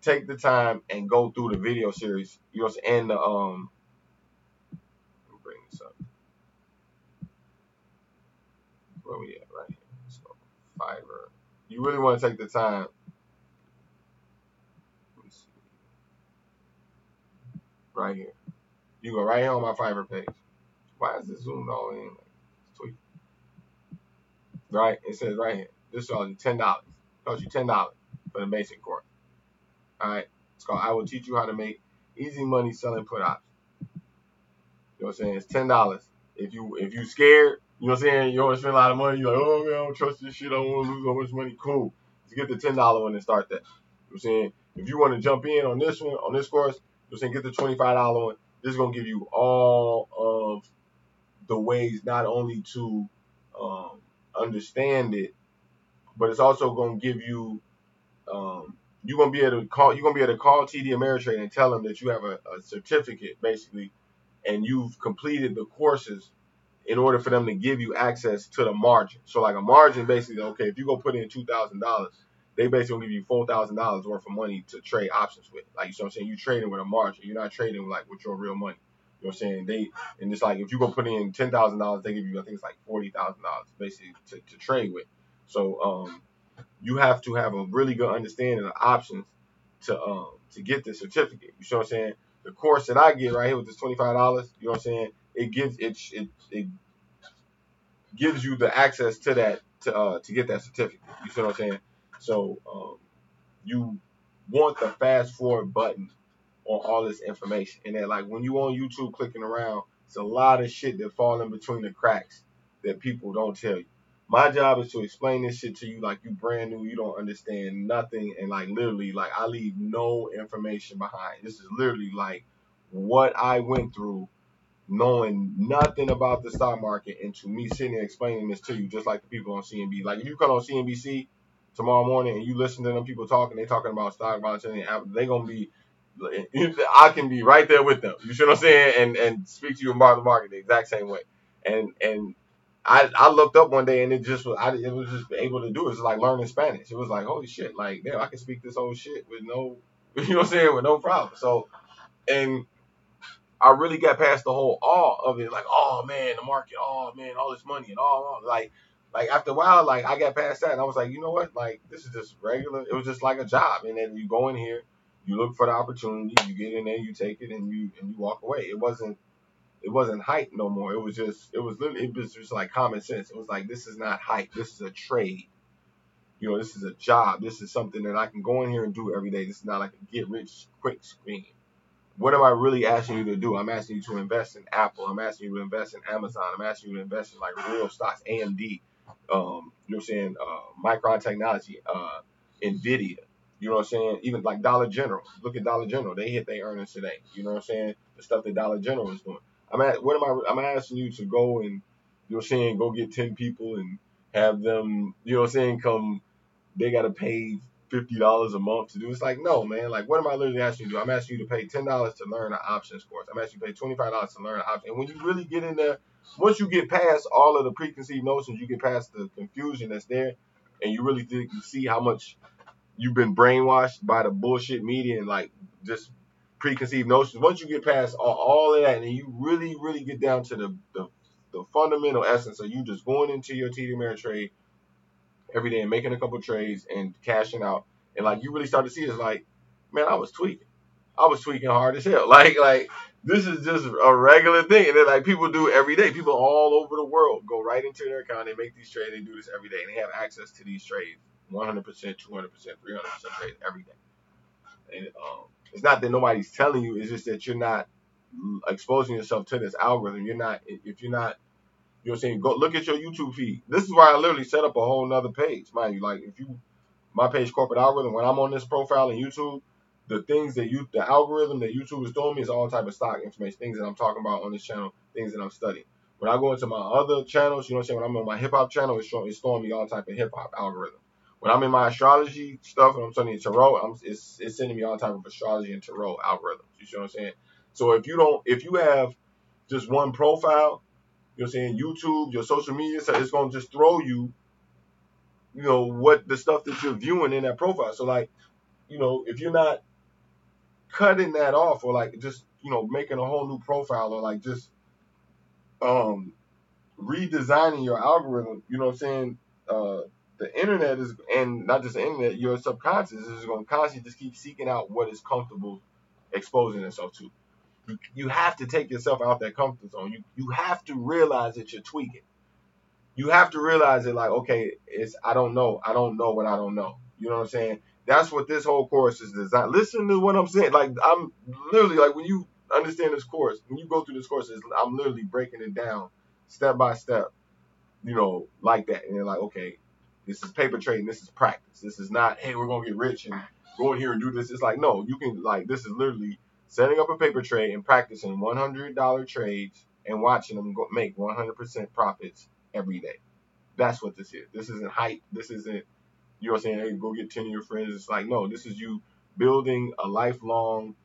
take the time and go through the video series. You know, and the let me bring this up. Where we at right here? So Fiverr. You really want to take the time. Let me see. Right here. You go right here on my Fiverr page. Why is this zoomed all in? Tweet. Right? It says right here. This costs you $10. Costs you $10 for the basic course. All right. It's called I Will Teach You How to Make Easy Money Selling Put Options. You know what I'm saying? It's $10. If you scared, you know what I'm saying, you don't want to spend a lot of money, you're like, oh man, I don't trust this shit, I don't want to lose so much money. Cool. Just get the $10 one and start that. You know what I'm saying? If you want to jump in on this one, on this course, you know what I'm saying, get the $25 one. This is gonna give you all of the ways not only to understand it, but it's also gonna give you you're gonna be able to call TD Ameritrade and tell them that you have a certificate basically, and you've completed the courses in order for them to give you access to the margin. So like a margin basically, okay, if you go put in $2,000, they basically gonna give you $4,000 worth of money to trade options with. Like, you know what I'm saying? You trading with a margin. You're not trading like with your real money. You know what I'm saying? And it's like if you go put in $10,000, they give you, I think it's like $40,000 basically to trade with. So you have to have a really good understanding of options to get the certificate. You know what I'm saying? The course that I get right here with this $25, you know what I'm saying? It gives you the access to that to get that certificate. You see what I'm saying? So you want the fast forward button on all this information, and then like when you on YouTube clicking around, it's a lot of shit that fall in between the cracks that people don't tell you. My job is to explain this shit to you like you brand new, you don't understand nothing, and like literally like I leave no information behind. This is literally like what I went through knowing nothing about the stock market and to me sitting and explaining this to you, just like the people on CNBC. Like if you come on CNBC tomorrow morning and you listen to them people talking, they talking about stock volatility, they gonna be, I can be right there with them. You see what I'm saying? And speak to you about the market the exact same way. And I looked up one day and it just was it was just able to do it. It was like learning Spanish. It was like holy shit, like damn, I can speak this whole shit with no, you know what I'm saying, with no problem. So and I really got past the whole awe of it, like, oh man, the market, oh man, all this money and all like after a while, like I got past that and I was like, you know what, like this is just regular. It was just like a job, and then you go in here, you look for the opportunity, you get in there, you take it, and you walk away. It wasn't hype no more. It was literally it was just like common sense. It was like this is not hype. This is a trade. You know, this is a job. This is something that I can go in here and do every day. This is not like a get rich quick scheme. What am I really asking you to do? I'm asking you to invest in Apple. I'm asking you to invest in Amazon. I'm asking you to invest in like real stocks, AMD, you know what I'm saying, Micron Technology, Nvidia. You know what I'm saying? Even like Dollar General. Look at Dollar General. They hit their earnings today. You know what I'm saying? The stuff that Dollar General is doing. I'm asking you to go and, you know what I'm saying, go get 10 people and have them, you know what I'm saying, come, they got to pay $50 a month to do. It's like, no, man. Like, what am I literally asking you to do? I'm asking you to pay $10 to learn an options course. I'm asking you to pay $25 to learn an option. And when you really get in there, once you get past all of the preconceived notions, you get past the confusion that's there, and you really you see how much you've been brainwashed by the bullshit media and like just preconceived notions. Once you get past all of that, and you really, really get down to the fundamental essence of you just going into your TD Ameritrade every day and making a couple trades and cashing out. And like you really start to see it's like, man, I was tweaking. I was tweaking hard as hell. Like this is just a regular thing. And then like people do every day. People all over the world go right into their account, they make these trades, they do this every day, and they have access to these trades 100%, 200%, 300% trades every day. And it's not that nobody's telling you, it's just that you're not exposing yourself to this algorithm. You're not, if you're not, you know what I'm saying? Go look at your YouTube feed. This is why I literally set up a whole nother page. Mind you, like if you my page corporate algorithm, when I'm on this profile in YouTube, the things that the algorithm that YouTube is throwing me is all type of stock information, things that I'm talking about on this channel, things that I'm studying. When I go into my other channels, you know what I'm saying? When I'm on my hip hop channel, it's throwing me all type of hip hop algorithm. When I'm in my astrology stuff and I'm studying tarot, it's sending me all type of astrology and tarot algorithms. You see what I'm saying? So if you have just one profile, you know what I'm saying, YouTube, your social media, so it's gonna just throw you, you know, what the stuff that you're viewing in that profile. So like, you know, if you're not cutting that off or like just, you know, making a whole new profile or like just um redesigning your algorithm, you know what I'm saying? Uh, the internet is, and not just the internet, your subconscious is going to constantly just keep seeking out what is comfortable exposing itself to. You have to take yourself out that comfort zone. You have to realize that you're tweaking. You have to realize that, like, okay, I don't know. I don't know what I don't know. You know what I'm saying? That's what this whole course is designed. Listen to what I'm saying. Like, I'm literally, like, when you understand this course, when you go through this course, I'm literally breaking it down step by step, you know, like that. And they're like, okay, this is paper trading, this is practice. This is not, hey, we're gonna get rich and go in here and do this. It's like, no, you can, like, this is literally setting up a paper trade and practicing $100 trades and watching them make 100% profits every day. That's what this is. This isn't hype. This isn't, you know what I'm saying, hey, go get 10 of your friends. It's like, no, this is you building a lifelong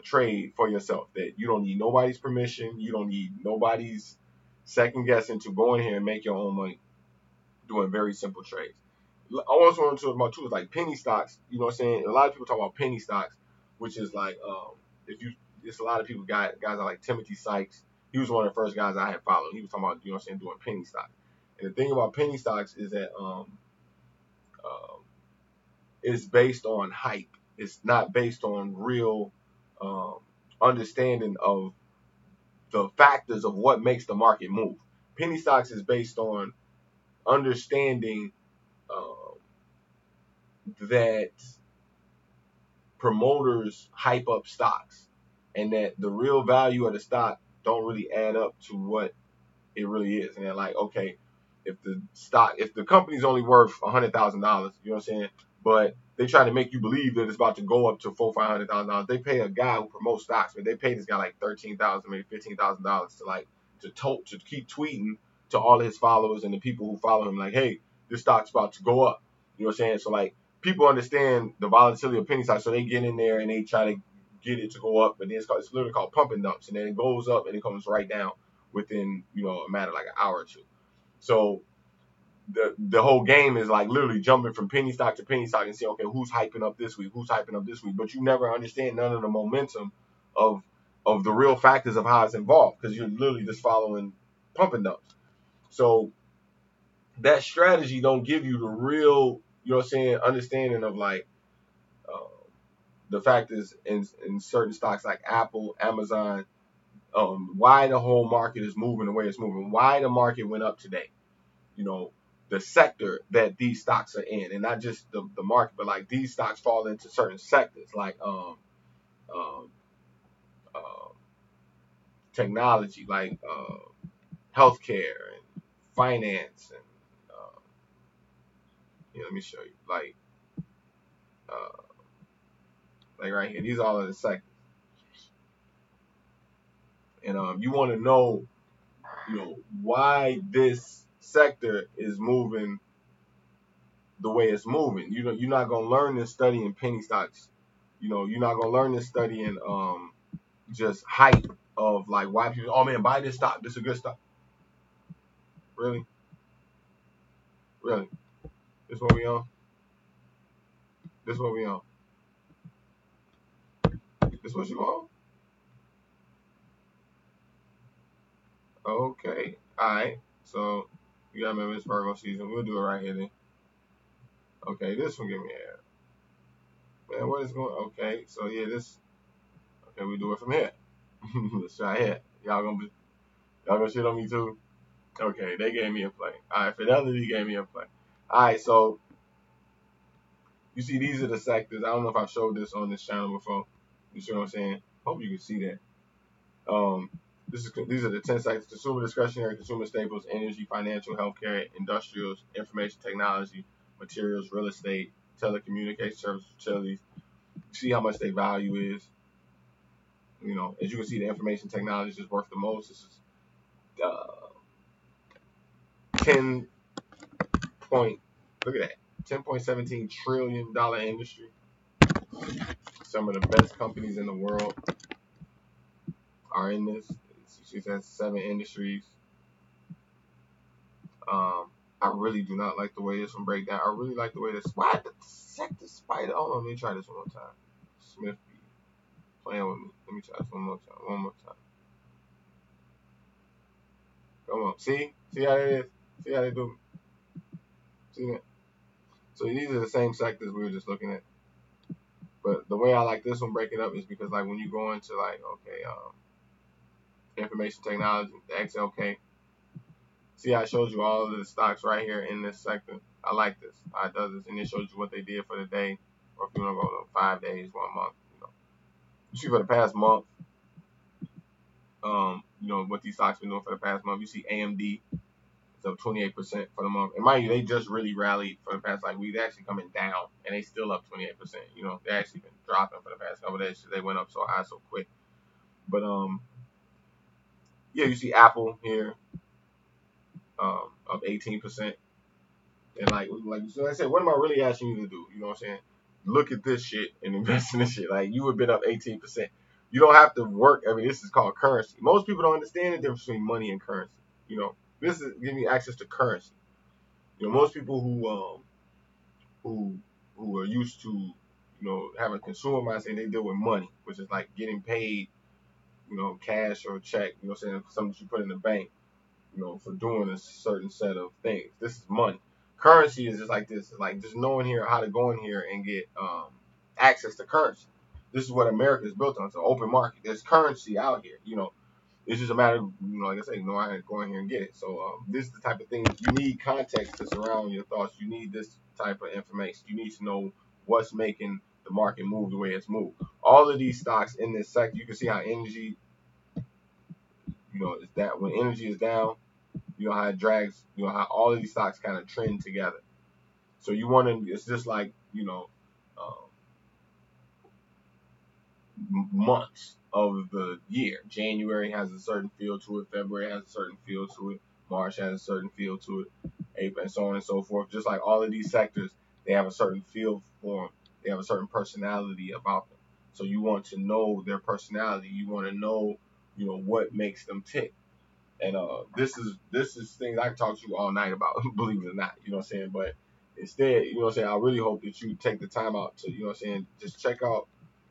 trade for yourself that you don't need nobody's permission. You don't need nobody's second guessing to go in here and make your own money doing very simple trades. I also want to talk about too is like penny stocks. You know what I'm saying? A lot of people talk about penny stocks, which is like if you, it's a lot of people guys are like Timothy Sykes. He was one of the first guys I had followed. He was talking about, you know what I'm saying, doing penny stocks. And the thing about penny stocks is that um it's based on hype. It's not based on real um, understanding of the factors of what makes the market move. Penny stocks is based on understanding um, that promoters hype up stocks and that the real value of the stock don't really add up to what it really is. And they're like, okay, if the company's only worth $100,000, you know what I'm saying, but they try to make you believe that it's about to go up to $500,000. They pay a guy who promotes stocks, but they pay this guy like $13,000, maybe $15,000 to like to keep tweeting to all his followers and the people who follow him, like, hey, this stock's about to go up. You know what I'm saying? So like people understand the volatility of penny stocks, so they get in there and they try to get it to go up, but then it's literally called pump and dumps, and then it goes up and it comes right down within, you know, a matter of like an hour or two. So the whole game is like literally jumping from penny stock to penny stock and saying, okay, who's hyping up this week? Who's hyping up this week? But you never understand none of the momentum of the real factors of how it's involved because you're literally just following pump and dumps. So that strategy don't give you the real, you know what I'm saying, understanding of like uh, the factors in certain stocks like Apple, Amazon, why the whole market is moving the way it's moving, why the market went up today, you know, the sector that these stocks are in, and not just the market, but like these stocks fall into certain sectors like um, uh, technology, like healthcare and finance, and let me show you, uh, like right here, these are all of the sectors, and you want to know, you know, why this sector is moving the way it's moving. You know, you're not gonna learn this studying penny stocks. You know, you're not gonna learn this studying just hype of like why people, oh man, buy this stock, this is a good stock. Really? Really? This what we on? This what we on? This what you on? Okay. Alright. So you gotta remember it's Virgo season. We'll do it right here then. Okay, this one give me a man, what is going, okay, so yeah, this, okay, we do it from here. Let's try here. Y'all gonna shit on me too? Okay, they gave me a play. Alright, Fidelity gave me a play. Alright, so you see these are the sectors. I don't know if I've showed this on this channel before. You see what I'm saying? Hope you can see that. These are the 10 sectors: consumer discretionary, consumer staples, energy, financial, healthcare, industrials, information technology, materials, real estate, telecommunication services, utilities. See how much their value is. You know, as you can see, the information technology is worth the most. This is 10 point, look at that, $10.17 trillion industry. Some of the best companies in the world are in this. She says 7 industries. I really do not like the way this one break down. I really like the way this. Why the sector spider? Hold on, let me try this one more time. Smith be playing with me. Let me try this one more time. One more time. Come on. See how that is? See how they do? See that? So these are the same sectors we were just looking at. But the way I like this one break it up is because like when you go into like information technology, the XLK. See how it shows you all of the stocks right here in this sector. I like this. How it does this, and it shows you what they did for the day, or if you want to go to 5 days, 1 month. You see for the past month, what these stocks been doing for the past month. You see AMD is up 28% for the month, and mind you, they just really rallied for the past like week. They actually coming down, and they still up 28%. They actually been dropping for the past couple of days. They went up so high so quick. But yeah, you see Apple here, up 18%. And like so I said, what am I really asking you to do? You know what I'm saying? Look at this shit and invest in this shit. Like you would have been up 18%. You don't have to work. I mean, this is called currency. Most people don't understand the difference between money and currency. This is giving you access to currency. Most people who are used to having a consumer mindset, they deal with money, which is like getting paid, cash or check. Saying something that you put in the bank, for doing a certain set of things. This is money. Currency is just like this. It's like just knowing here how to go in here and get access to currency. This is what America is built on. It's an open market. There's currency out here. It's just a matter of, like I said, I had to go in here and get it. So this is the type of thing you need context to surround your thoughts. You need this type of information. You need to know what's making the market move the way it's moved. All of these stocks in this sector, you can see how energy, is that when energy is down, how it drags, how all of these stocks kind of trend together. So you want to, it's just like, months of the year. January has a certain feel to it. February has a certain feel to it. March has a certain feel to it. April, and so on and so forth. Just like all of these sectors, they have a certain feel for them. They have a certain personality about them. So you want to know their personality. You want to know, what makes them tick. And this is things I can talk to you all night about, believe it or not. You know what I'm saying? But instead, I really hope that you take the time out to, just check out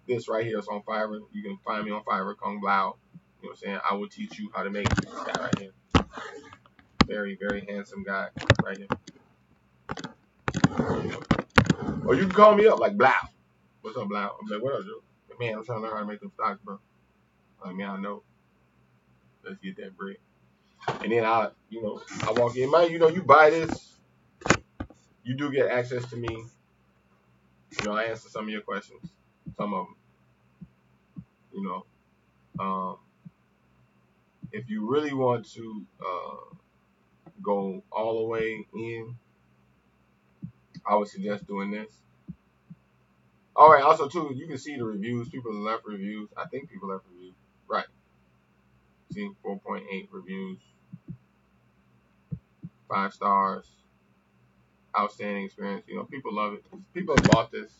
this right here. It's on Fiverr. You can find me on Fiverr, Kung Blau. I will teach you how to make this guy right here. Very, very handsome guy right here. Or you can call me up like Blau. What's up, Blau? I'm like, what up, Joe? Man, I'm trying to learn how to make them stocks, bro. I mean, I know. Let's get that bread. And then I walk in. You buy this, you do get access to me. I answer some of your questions, some of them. If you really want to go all the way in, I would suggest doing this. All right. Also, too, you can see the reviews. People left reviews. I think people left reviews. Right. See, 4.8 reviews, 5 stars, outstanding experience. People love it. People have bought this.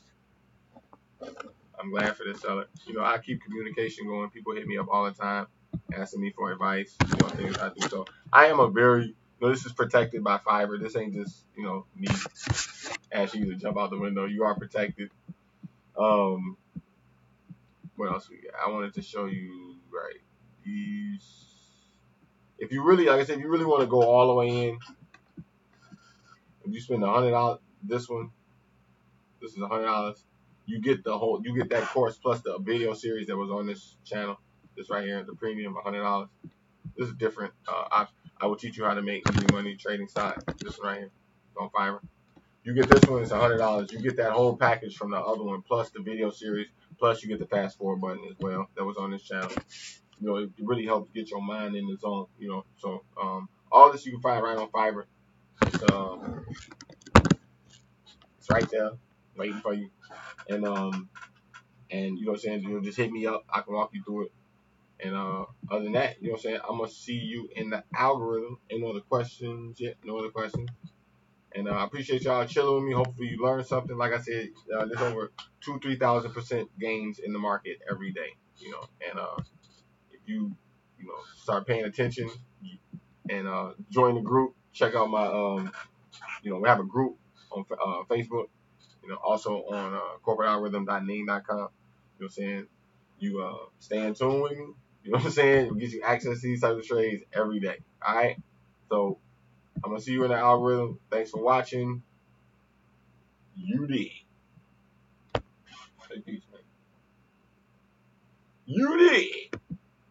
I'm glad for this seller. I keep communication going. People hit me up all the time, asking me for advice. Things I do. So I am a very, this is protected by Fiverr. This ain't just, me asking you to jump out the window. You are protected. What else we got? I wanted to show you, right, these. If you really, like I said, if you really want to go all the way in, if you spend $100, this is $100. You get that course plus the video series that was on this channel. This right here, the premium, $100. This is different option. I will teach you how to make money trading side. This one right here on Fiverr. You get this one, it's $100. You get that whole package from the other one, plus the video series, plus you get the fast forward button as well that was on this channel. It really helps get your mind in the zone. So all this you can find right on Fiverr. It's right there, waiting for you. And you know what I'm saying? Just hit me up. I can walk you through it. And other than that, you know what I'm saying? I'm gonna see you in the algorithm. Ain't no other questions yet. No other questions. And I appreciate y'all chilling with me. Hopefully you learned something. Like I said, there's over 3,000% gains in the market every day. And if you know start paying attention and join the group, check out my we have a group on Facebook. Also on corporatealgorithm.name.com. You know what I'm saying? You stay in tune with me. You know what I'm saying? It gives you access to these types of trades every day. All right. So I'm gonna see you in the algorithm. Thanks for watching. You did. Say peace, man. You did.